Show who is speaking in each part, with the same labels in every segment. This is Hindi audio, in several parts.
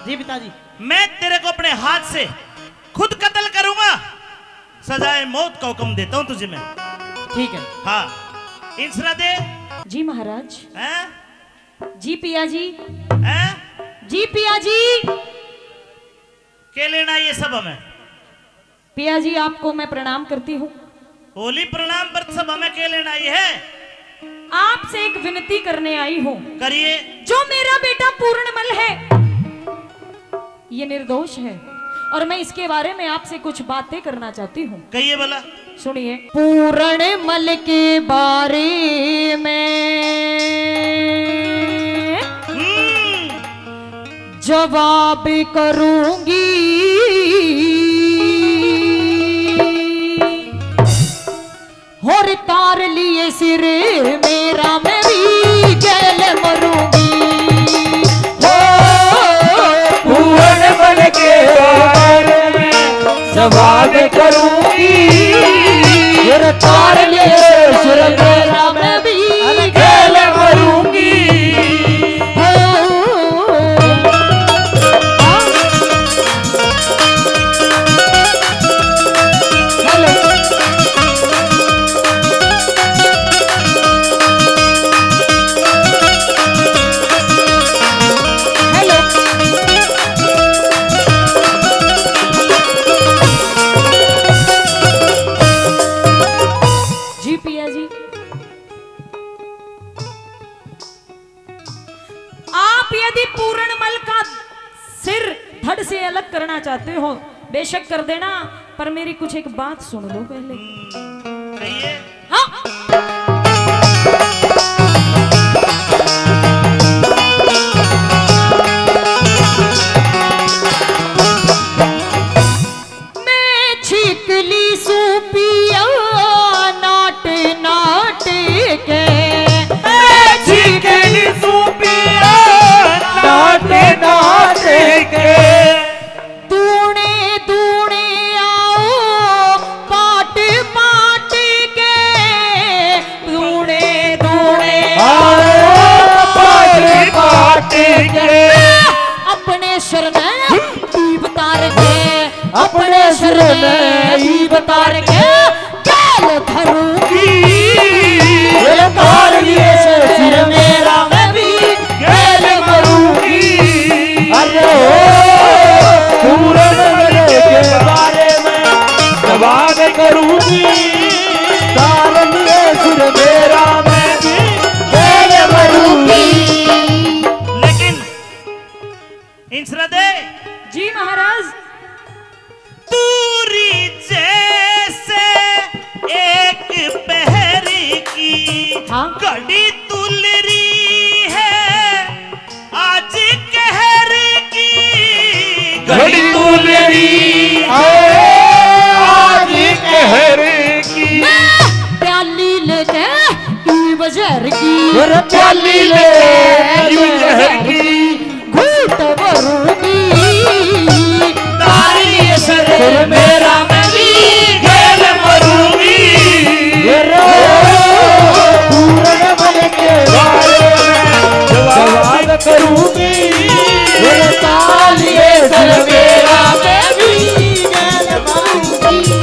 Speaker 1: जी पिताजी।
Speaker 2: मैं तेरे को अपने हाथ से खुद कत्ल करूंगा, सजाए मौत का हुक्म देता हूं तुझे मैं।
Speaker 1: ठीक है।
Speaker 2: हाँ, इंसरा दे।
Speaker 3: जी महाराज।
Speaker 2: हैं?
Speaker 3: जी पिया जी।
Speaker 2: हैं?
Speaker 3: जी पिया जी।
Speaker 2: के लेना ये सब हमें?
Speaker 3: पिया जी आपको मैं प्रणाम करती हूँ।
Speaker 2: होली प्रणाम पर सब हमें के लेना ये है?
Speaker 3: आपसे एक विनती करने आई हूँ।
Speaker 2: करिए।
Speaker 3: जो मेरा बेटा पूर्णमल है ये निर्दोष है और मैं इसके बारे में आपसे कुछ बातें करना चाहती हूँ।
Speaker 2: कहिए भला।
Speaker 3: सुनिए। पूर्णमल के बारे में जवाब करूंगी, और तार लिए सिर मेरा मैं भी जेल मरूंगी।
Speaker 4: पूर्णमल के बारे में जवाब करूंगी,
Speaker 3: और तार लिए सिर मेरा मैं भी
Speaker 4: जेल मरूंगी।
Speaker 3: से अलग करना चाहते हो बेशक कर देना, पर मेरी कुछ एक बात सुन लो पहले।
Speaker 2: कहिए।
Speaker 3: हाँ। मैं छिकली सूपिया नाट नाट के,
Speaker 4: छिकली सूपिया नाट नाट के,
Speaker 3: अपने शरण उतार के, अपने शरण उतार के जेल भरूंगी।
Speaker 4: तार लिए सिर मेरा मैं भी जेल मरूंगी। अरे पूर्णमल के बारे में जवाब करूंगी, तार लिए सिर मेरा मैं भी जेल मरूंगी।
Speaker 2: इंसरा दे।
Speaker 3: जी महाराज।
Speaker 2: दूरी जैसे एक पहरी की,
Speaker 3: हाँ?
Speaker 2: घड़ी तुल रही है आज कहर की,
Speaker 4: घड़ी तुल रही है आज कहर की।
Speaker 3: प्याली लेके बजर की,
Speaker 4: प्याली ले जहर की,
Speaker 3: घूट भरूंगी।
Speaker 4: तारी सर मेरा मैं भी जेल मरूंगी। पूर्णमल के बारे में जवाब करूंगी, ताली सर मेरा मैं भी जेल मरूंगी।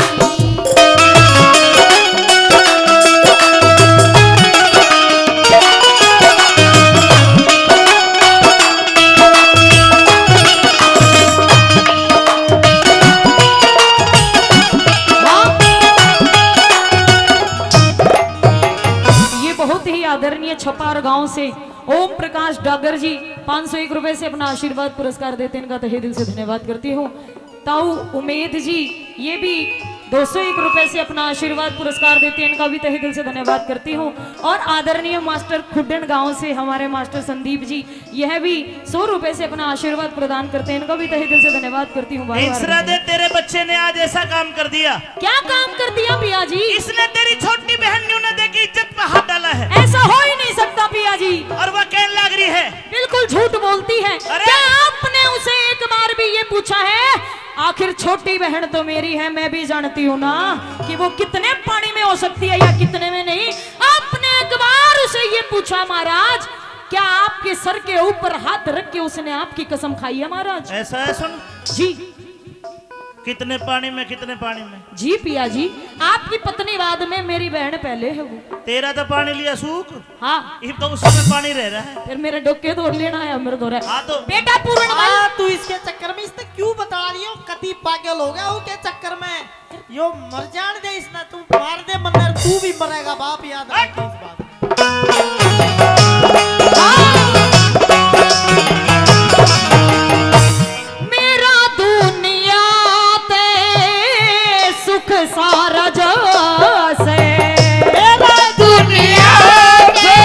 Speaker 3: आदरणीय छपार गांव से ओम प्रकाश डागर जी 501 रुपए से अपना आशीर्वाद पुरस्कार देते हैं, इनका तहे दिल से धन्यवाद करती हूँ। ताऊ उमेद जी ये भी 201 रुपए से अपना आशीर्वाद पुरस्कार देते हैं, इनका भी तहे दिल से धन्यवाद करती हूँ। और आदरणीय मास्टर खुड्डन गांव से हमारे मास्टर संदीप जी यह भी 100 रुपए से अपना आशीर्वाद प्रदान करते हैं, इनका भी तहे दिल से धन्यवाद करती हूँ।
Speaker 2: इंसरा दे, तेरे बच्चे ने आज ऐसा काम कर दिया।
Speaker 3: क्या काम कर दिया पिया जी?
Speaker 2: इसने तेरी छोटी बहन न्यूना दे की इज्जत पे हाथ डाला है।
Speaker 3: ऐसा हो ही नहीं सकता पिया जी।
Speaker 2: और वह कहने लग रही है
Speaker 3: बिल्कुल झूठ बोलती है। क्या आपने उसे एक बार भी ये पूछा है? आखिर छोटी बहन तो मेरी है, मैं भी जानती हूँ ना कि वो कितने पानी में हो सकती है या कितने में नहीं। आपने एक बार उसे ये पूछा महाराज क्या आपके सर के ऊपर हाथ रख के उसने आपकी कसम खाई है महाराज?
Speaker 2: ऐसा है, सुन।
Speaker 3: जी
Speaker 2: कितने पानी में, कितने पानी में?
Speaker 3: जी पिया जी, आपकी पत्नी बाद में, मेरी बहन पहले है वो।
Speaker 2: तेरा तो पानी लिया सूख,
Speaker 3: हाँ
Speaker 2: ये तो उसमें पानी रह रहा है।
Speaker 3: फिर मेरे डोके तोड़ लेना है मेरे दो
Speaker 2: हाँ तो
Speaker 3: बेटा पूर्ण
Speaker 4: तू इसके चक्कर में इसने क्यों बता रही हो? कति पागल हो गया हो के चक्कर में? यो मर जान दे इसने, तू मार दे मंदिर, तू भी मरेगा बाप, याद रख इस बात।
Speaker 3: मेरा दुनिया ते सुख सारा जैसे,
Speaker 4: मेरा दुनिया
Speaker 1: के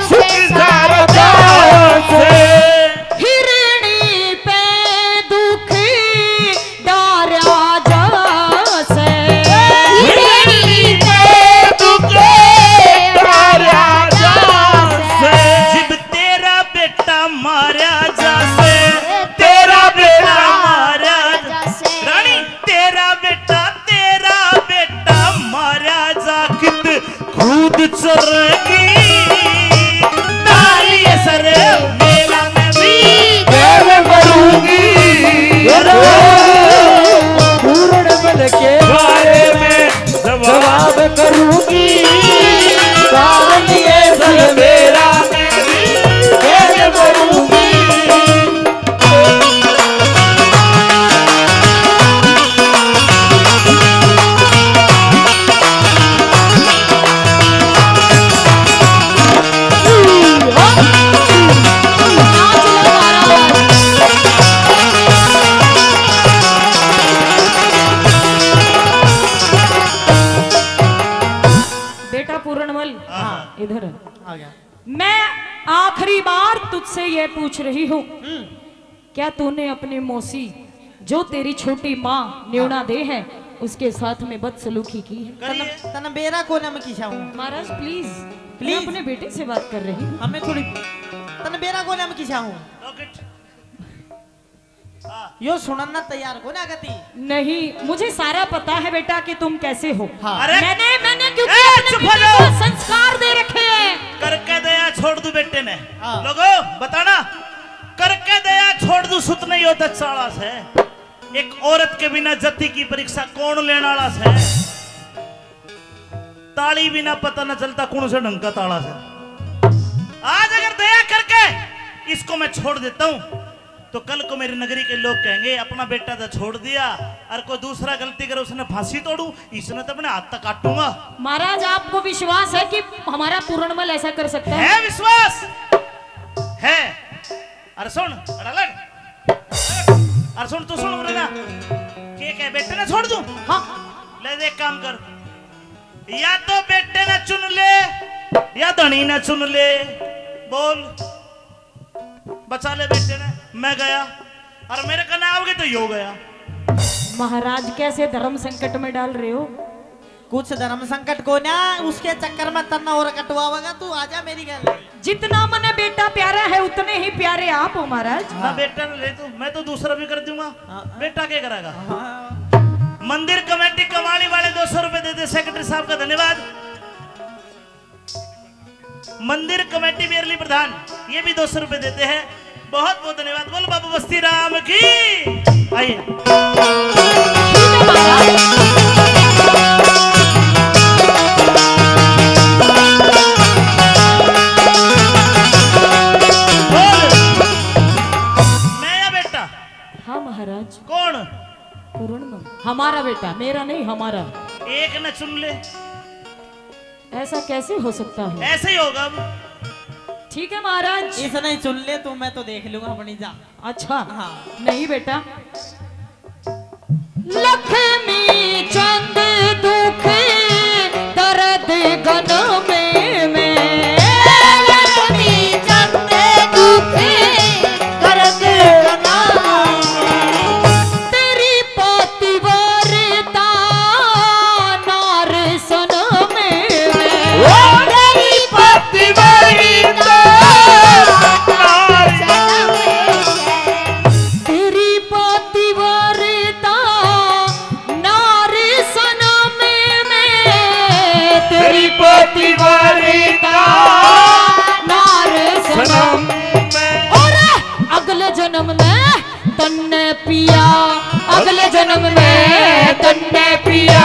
Speaker 1: सुख सारा जैसे,
Speaker 3: हिरणी पे दुख डारा जैसे,
Speaker 1: हिरणी पे दुख डारा जैसे,
Speaker 2: जिब तेरा बेटा मारा जासे,
Speaker 1: तेरा बेटा
Speaker 2: मारा रानी, तेरा बेटा मारा जा कित खुद चरेगी ताली सर मेला में भी
Speaker 1: देव करूंगी,
Speaker 4: पूर्ण बल के
Speaker 1: बारे में जवाब करूंगी,
Speaker 4: कारण ये सब
Speaker 1: मेरा देव करूंगी।
Speaker 3: बेटा पूर्णमल
Speaker 2: हाँ।
Speaker 3: इधर
Speaker 4: आ गया।
Speaker 3: मैं आखिरी बार तुझसे यह पूछ रही हूँ, क्या तूने अपनी मौसी जो तेरी छोटी माँ न्यूना दे है उसके साथ में बदसलूकी की है?
Speaker 2: करिए।
Speaker 4: तन बेरा को नम किसा हूँ,
Speaker 3: महाराज प्लीज
Speaker 4: Please।
Speaker 3: मैं अपने बेटे से बात कर रही हूँ।
Speaker 4: हमें थोड़ी तन बेरा को नम किसा हूँ,
Speaker 2: रॉकेट।
Speaker 4: यो सुनना तैयार को ना गति।
Speaker 3: नहीं, मुझे सारा पता है बेटा कि तुम कैसे हो।
Speaker 4: हाँ।
Speaker 2: अरे
Speaker 3: मैंने क्योंकि
Speaker 2: ए,
Speaker 3: अपने
Speaker 2: चुप हो
Speaker 3: बेटे
Speaker 2: जाओ।
Speaker 3: को संस्कार दे रखे हैं।
Speaker 2: करके दया छोड़ दू बेटे ने।
Speaker 4: हाँ।
Speaker 2: लोगो बताना, करके दया छोड़ दू सुत नहीं होता चाला से। एक औरत के बिना जति की परीक्षा कौन लेने वाला से? ताली बिना पता न चलता कौन से ढंग का ताला से। आज अगर दया करके इसको मैं छोड़ देता हूं तो कल को मेरी नगरी के लोग कहेंगे अपना बेटा तो छोड़ दिया और कोई दूसरा गलती करे उसने फांसी तोड़ू, इसने तो अपने हाथ तक काटूंगा।
Speaker 3: महाराज आपको विश्वास है कि हमारा पूर्णमल ऐसा कर सकता है?
Speaker 2: है विश्वास है। अरे सुन, अरे लड़, अरे सुन, तू सुन बोले ना क्या बेटे ने छोड़ दूं?
Speaker 3: हाँ
Speaker 2: ले दे, एक काम कर, या तो बेटे ने चुन ले या धनी ने चुन ले। बोल, बचा ले बेटे ने। मैं गया और मेरे कने आओगे तो यो गया।
Speaker 3: महाराज कैसे धर्म संकट में डाल रहे हो?
Speaker 4: कुछ धर्म संकट को ना उसके चक्कर में तन्ना और कटवाएगा, तू आजा मेरी गल।
Speaker 3: जितना मने बेटा प्यारा है उतने ही प्यारे आप हो महाराज।
Speaker 2: ना बेटा ने ले तू, मैं तो दूसरा भी कर दूंगा।
Speaker 4: हाँ।
Speaker 2: बेटा क्या करेगा?
Speaker 4: हाँ।
Speaker 2: मंदिर कमेटी कमाने वाले 200 रुपए देते, सेक्रेटरी साहब का धन्यवाद। मंदिर कमेटी बेरली प्रधान ये भी 200 रुपए देते हैं, बहुत बहुत धन्यवाद। बोल बाबू बस्ती राम की। आइए बोल, मैं या बेटा?
Speaker 3: हाँ महाराज।
Speaker 2: कौन?
Speaker 3: पूर्णमल हमारा बेटा, मेरा नहीं हमारा।
Speaker 2: एक न चुन ले,
Speaker 3: ऐसा कैसे हो सकता है?
Speaker 2: ऐसे ही होगा अब।
Speaker 3: ठीक है महाराज।
Speaker 4: इस नहीं चुन ले तू, मैं तो देख लूंगा अपनी जा।
Speaker 3: अच्छा
Speaker 4: हाँ।
Speaker 3: नहीं बेटा। लक्ष्मी चंद दुख दर्द गन में
Speaker 1: लक्ष्मी चंद दुख करत
Speaker 3: तेरी पतिव्रता नार सन में
Speaker 1: तेरी पतिव्रता
Speaker 3: तेरी पतिव्रता नार तन्ने पिया अगले जन्म में तन्ने पिया